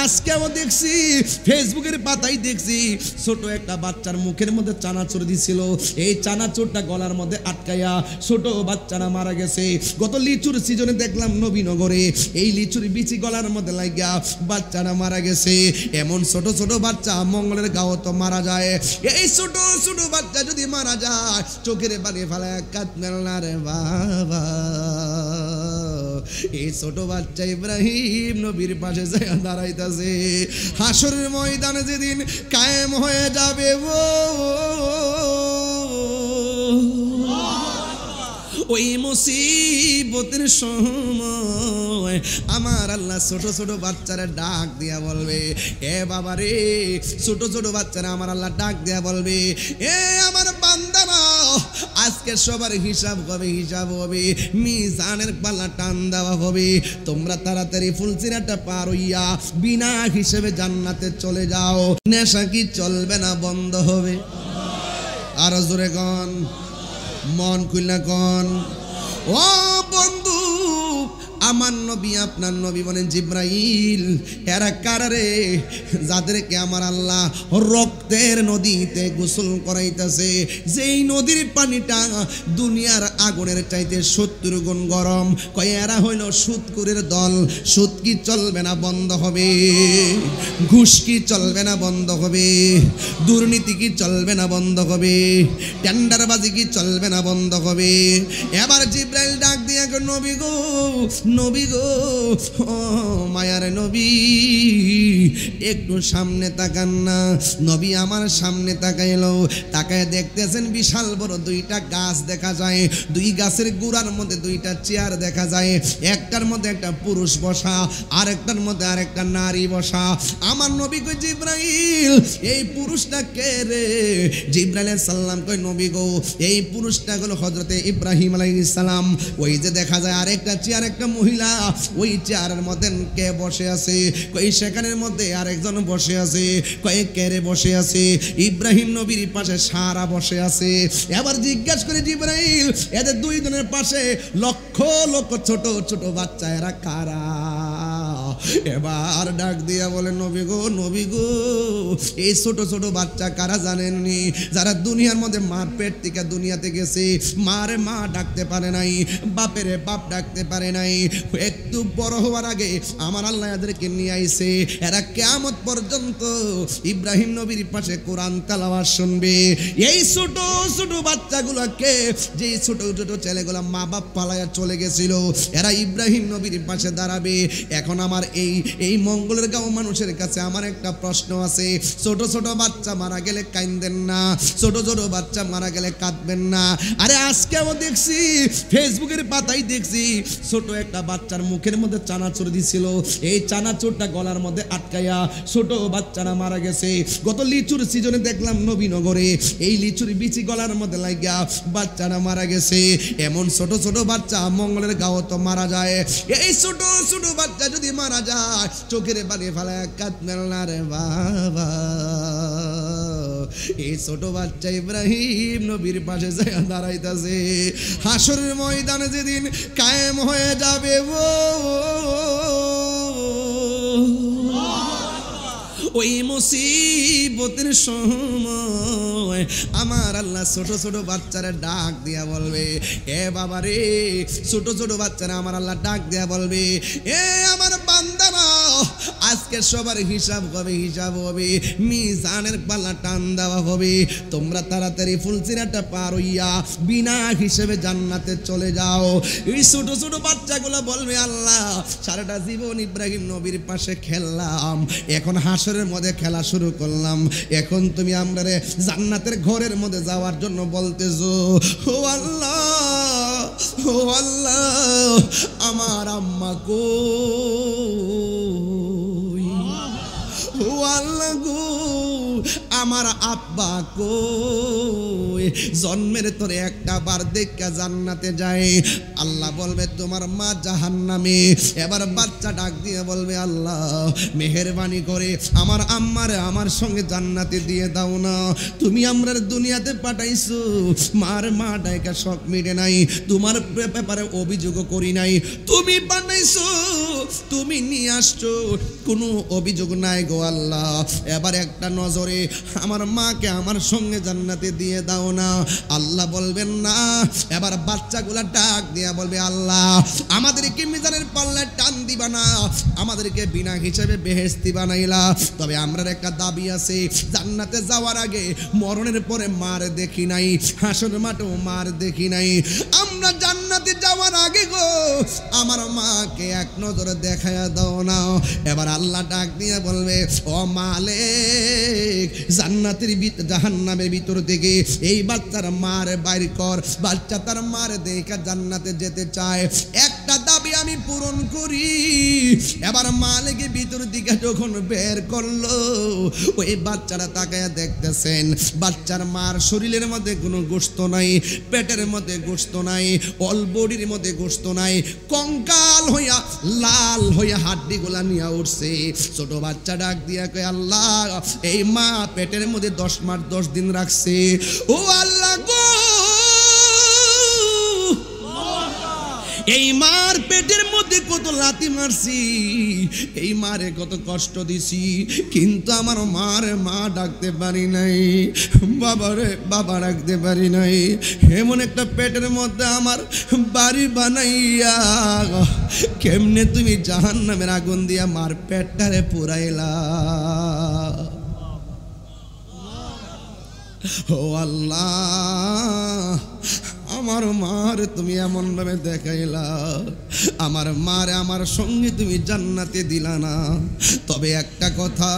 আজকেও দেখছি ফেসবুকের পাতায় দেখছি ছোট একটা বাচ্চার মুখের মধ্যে চানাচুর দিছিল, এই চানাচুরটা গলার মধ্যে আটকায়া ছোট বাচ্চারা মারা গেছে। গত লিচুর সিজনে দেখলাম নবীনগরে এই লিচুর বিচি গলার মধ্যে লাগিয়া বাচ্চারা মারা গেছে। এমন ছোট ছোট বাচ্চা মঙ্গলের গাঁও তো মারা যায়। এই ছোট ছোট বাচ্চা যদি মারা যায় চোখের পানি ফেলায় কাঁদবেন না রে বাবা। এই ছোট বাচ্চা ইব্রাহিম নবীর পাশে যায় দাঁড়াইতেছে। হাসরের ময়দানে যেদিন কায়েম হয়ে যাবে ওই মুসিবতের সময় আমার আল্লাহ ছোট ছোট বাচ্চারা ডাক দিয়া বলবে, এ বাবা রে, ছোট ছোট বাচ্চারা আমার আল্লাহ ডাক দিয়া বলবে, এ আমার বান্দারা, আজকে সবার হিসাব হবে, হিসাব হবে, মিজানের পাল্লা টান দেওয়া হবে। তোমরা তাড়াতাড়ি ফুলসিরাটা পার হইয়া বিনা হিসেবে জান্নাতে চলে যাও। নেশা কি চলবে না, বন্ধ হবে? আরো জোরে কন, মন খুলনা কন। ও বন্ধু, আমার নবী আপনার নবী বলেন জিব্রাইল, এরা কারারে যাদেরকে আমার আল্লাহ রক্তের নদীতে গোসল করাইতেছে, যেই নদীর পানিটা দুনিয়ার আগুনের চাইতে 70 গুণ গরম, কয় এরা হইল সুদখোরের দল। সুদ কি চলবে না, বন্ধ হবে? ঘুষ কি চলবে না, বন্ধ হবে? দুর্নীতি কি চলবে না, বন্ধ হবে? টেন্ডারবাজি কি চলবে না, বন্ধ হবে? এবার জিব্রাইল ডাক দিয়ে নবী গো, নবী গো, ও মায়ার নবী, একটু সামনে তাকান না। নবী আমার সামনে তাকাইল, তাকায় দেখতেছেন বিশাল বড় দুইটা গাছ দেখা যায়। দুই গাছের গোড়ার মধ্যে দুইটা চেয়ার দেখা যায়। একটার মধ্যে একটা পুরুষ বসা, আরেকটার মধ্যে আরেকটা নারী বসা। আমার নবী কই, জিব্রাইল, এই পুরুষটা কে রে? জিব্রাইল আলাইহিস সালাম কই, নবী গো, এই পুরুষটা হলো হযরতে ইব্রাহিম আলাইহিস সালাম। ওই যে দেখা যায় আরেকটা চেয়ার, একটা মহিলা, ওই চেয়ারের মধ্যে কে বসে আছে? কই সেখানের মধ্যে আরেকজন বসে আছে। কয়েক কেরে বসে আছে? ইব্রাহিম নবীর পাশে সারা বসে আছে। এবার জিজ্ঞেস করে জিব্রাইল, এদের দুইজনের পাশে লক্ষ লক্ষ ছোট ছোট বাচ্চা, এরা কারা? এবার ডাক দিয়া বলে, নবী গো, নবী গো, এই ছোট ছোট বাচ্চা কারা জানেননি? যারা দুনিয়ার মধ্যে মার পেট থেকে দুনিয়াতে গেছে, মারে মা ডাকতে পারে নাই, বাপেরে বাপ ডাকতে পারে নাই। একটু বড় হওয়ার আগে আমার আল্লাহ এদেরকে নিয়ে আইছে। এরা কিয়ামত পর্যন্ত ইব্রাহিম নবীর পাশে কোরআন তেলাওয়াত শুনবে। এই ছোট ছোট বাচ্চাগুলোকে, যে ছোট ছোট ছেলেগুলো মা বাপ পালায়া চলে গেছিল, এরা ইব্রাহিম নবীর পাশে দাঁড়াবে। এখন আমার এই মঙ্গলের গাঁও মানুষের কাছে আমার একটা প্রশ্ন আছে, ছোট ছোট বাচ্চা মারা গেলে কাঁদেন না, ছোট ছোট বাচ্চা মারা গেলে কাঁদবেন না। আরে আজকেও দেখছি ফেসবুকের পাতায় দেখছি ছোট একটা বাচ্চার মুখের মধ্যে চানাচুর দিছিল, এই চানাচুরটা গলার মধ্যে আটকায়া ছোট বাচ্চারা মারা গেছে। গত লিচুর সিজনে দেখলাম নবীনগরে এই লিচুর বিচি গলার মধ্যে লাগিয়া বাচ্চারা মারা গেছে। এমন ছোট ছোট বাচ্চা মঙ্গলের গাঁও তো মারা যায়। এই ছোট ছোট বাচ্চা যদি মারা যায় চোখের পানি ফেলায় কাঁদবেন না রে বাবা। এই ছোট বাচ্চা ইব্রাহিম নবীর পাশে যায় দাঁড়াইতেছে। হাসরের ময়দানে যেদিন কায়েম হয়ে যাবে ওই মুসিবতের সময় আমার আল্লাহ ছোট ছোট বাচ্চারা ডাক দিয়া বলবে, এ বাবা রে, ছোট ছোট বাচ্চারা আমার আল্লাহ ডাক দিয়া বলবে, এ আমার বান্দারা, আজকে সবার হিসাব হবে, হিসাব হবে, মিজানের পাল্লা টান দেওয়া হবে। তোমরা তাড়াতাড়ি ফুলসিরাটা পার হইয়া বিনা হিসেবে জান্নাতে চলে যাও। এই ছোট ছোট বাচ্চাগুলো বলবে, আল্লাহ, সারাটা জীবন ইব্রাহিম নবীর পাশে খেললাম, এখন হাসরের মধ্যে খেলা শুরু করলাম, এখন তুমি আমরা জান্নাতের ঘরের মধ্যে যাওয়ার জন্য বলতেছো। ও আল্লাহ, ও আল্লাহ, আমার আম্মা কই? ও আল্লাহ গো, আমার আব্বা কই? জন্মের তোরে একটা বার দেখা জান্নাতে যায়। আল্লাহ বলবে, তোমার মা জাহান্নামে। এবার বাচ্চা ডাক দিয়ে বলবে, আল্লাহ, মেহেরবানি করে আমার আম্মারে আমার সঙ্গে জান্নাতে দিয়ে দাও না। তুমি আমরা দুনিয়াতে পাঠাইছো, মার মা ডাইকা শখ মিটে নাই, তোমার ব্যাপারে অভিযোগ করি নাই। তুমি পাঠাইছো, তুমি নিয়ে আসছো, কোনো অভিযোগ নাই গো আল্লাহ। এবার একটা নজরে আমার মাকে আমার সঙ্গে জান্নাতে দিয়ে দাও না। আল্লাহ বলবেন না। এবার বাচ্চাগুলা ডাক দিয়া বলবে, আল্লাহ আমাদেরকে মিজানের পাল্লায় টান দিবা না, আমাদেরকে বিনা হিসাবে বেহেশতি বানাইলা, তবে আমরার একটা দাবি আছে, জান্নাতে যাওয়ার আগে মরণের পরে মার দেখি নাই, হাসর মাঠেও মার দেখি নাই, আমরা জান্নাতে যাওয়ার আগে গো আমার মাকে এক নজরে দেখায়া দাও না। এবার আল্লাহ ডাক দিয়ে বলবে, ও মালিক, জান্নাতের জাহান্নামের ভিতর থেকে এই বাচ্চার মার বাইর কর। বাচ্চা তার মার দেখা জান্নাতে যেতে চায়, একটা দাবি আমি পূরণ করি। এবার মালিকের ভিতর দিকে যখন বের করলো, ওই বাচ্চারা তাকায় দেখতেছেন, বাচ্চার মার শরীরের মধ্যে কোনো গোশত নাই, পেটের মধ্যে গোশত নাই, অল বডির মধ্যে গোশত নাই, কঙ্কাল হইয়া লাল হইয়া হাড্ডিগুলা নিয়ে উঠছে। ছোট বাচ্চা ডাক দিয়া কয়, আল্লাহ এই মা পেটের মধ্যে 10 মাস 10 দিন রাখছে, ও আল্লাহ গো, এই মার পেটের মধ্যে কত লাথি মারছি, এই মারে কত কষ্ট দিছি, কিন্তু আমার মারে মা ডাকতে পারি নাই, বাবারে বাবা ডাকতে পারি নাই। এমন একটা পেটের মধ্যে আমার বাড়ি বানাইয়া কেমনে তুমি জাহান্নামের আগুন দিয়া মার পেটটারে পুরাইলা। ও আল্লাহ, আমার মার তুমি এমন ভাবে দেখাইলা, আমার মারে আমার সঙ্গে তুমি জান্নাতে দিলা না। তবে একটা কথা,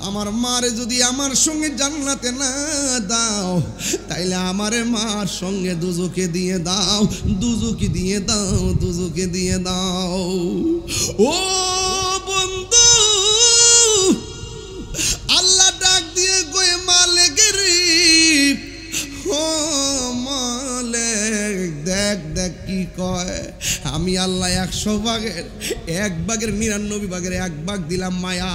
আমার মারে যদি আমার সঙ্গে জান্নাতে না দাও, তাইলে আমার মার সঙ্গে দুজকে দিয়ে দাও, দুজকে দিয়ে দাও, দুজকে দিয়ে দাও। ও বন্ধু, আল্লাহ ডাক দিয়ে কই, মালিকের ও মালিক, দেখ দেখ কি কয়, আমি আল্লাহ 100 ভাগের 1 ভাগের 99 ভাগের 1 ভাগ দিলাম মায়া,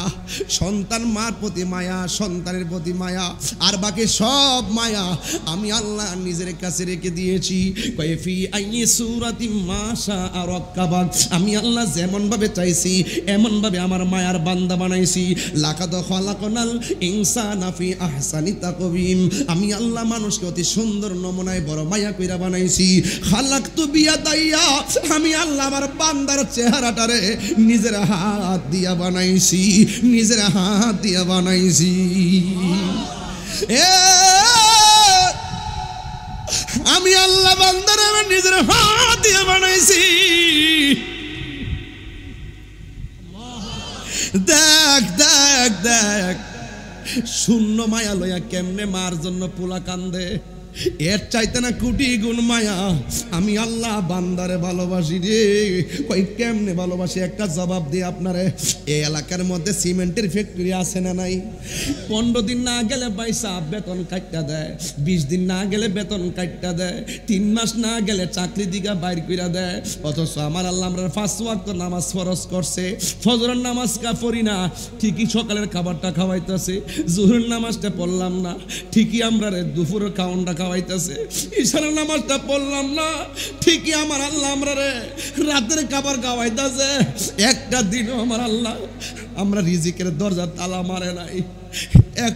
সন্তান মার প্রতি মায়া, সন্তানের প্রতি মায়া, আর বাকি সব মায়া আমি আল্লাহ নিজের কাছে রেখে দিয়েছি। কয়ফি আইনি সূরাতি মাশা আরাক্কাবাক, আমি আল্লাহ যেমন ভাবে চাইছি এমন ভাবে আমার মায়ার বান্দা বানাইছি। লাকাদ খালাকনাল ইনসানা ফি আহসানি তাকওয়িম, আমি আল্লাহ মানুষকে অতি সুন্দর নমুনায় বড় মায়া কইরা বানাইছি। খালাকতু বিয়াদাইয়া, আমি আল্লাহ আমার বান্দার চেহারাটারে নিজের হাত দিয়া বানাইছি, নিজের হাত দিয়া বানাইছি। আমি আল্লাহ বান্দার নিজের হাত দিয়া বানাইছি। দেখ দেখ দেখ, শূন্য মায়া লইয়া কেমনে মার জন্য পোলা কান্দে, এর চাইতে না কোটি গুণ মায়া আমি আল্লাহ বান্দারে ভালোবাসি রে। কই কেমনে ভালোবাসি, একটা জবাব দিয়ে আপনারে। এই এলাকার মধ্যে সিমেন্টের ফ্যাক্টরি আছে না নাই? 15 দিন না গেলে পয়সা বেতন কাটটা দেয়, 20 দিন না গেলে বেতন কাটটা দেয়, 3 মাস না গেলে চাকরি দিকে বাইর কইরা দেয়। অথচ আমার আল্লাহ আমরা 5 ওয়াক্ত নামাজ ফরজ করছে, ফজরের নামাজ পড়ি না, ঠিকই সকালের খাবারটা খাওয়াইতেছে, জোহরের নামাজটা পড়লাম না, ঠিকই আমরা দুপুরের খাওয়ানটা খাওয়াইতেছে, ঈশানের নামাজটা পড়লাম না, ঠিকই আমার আল্লাহ আমরা রাতের খাবার খাওয়াইতেছে। একটা দিনও আমার আল্লাহ আমরা রিজিকের দরজা তালা মারে নাই। এক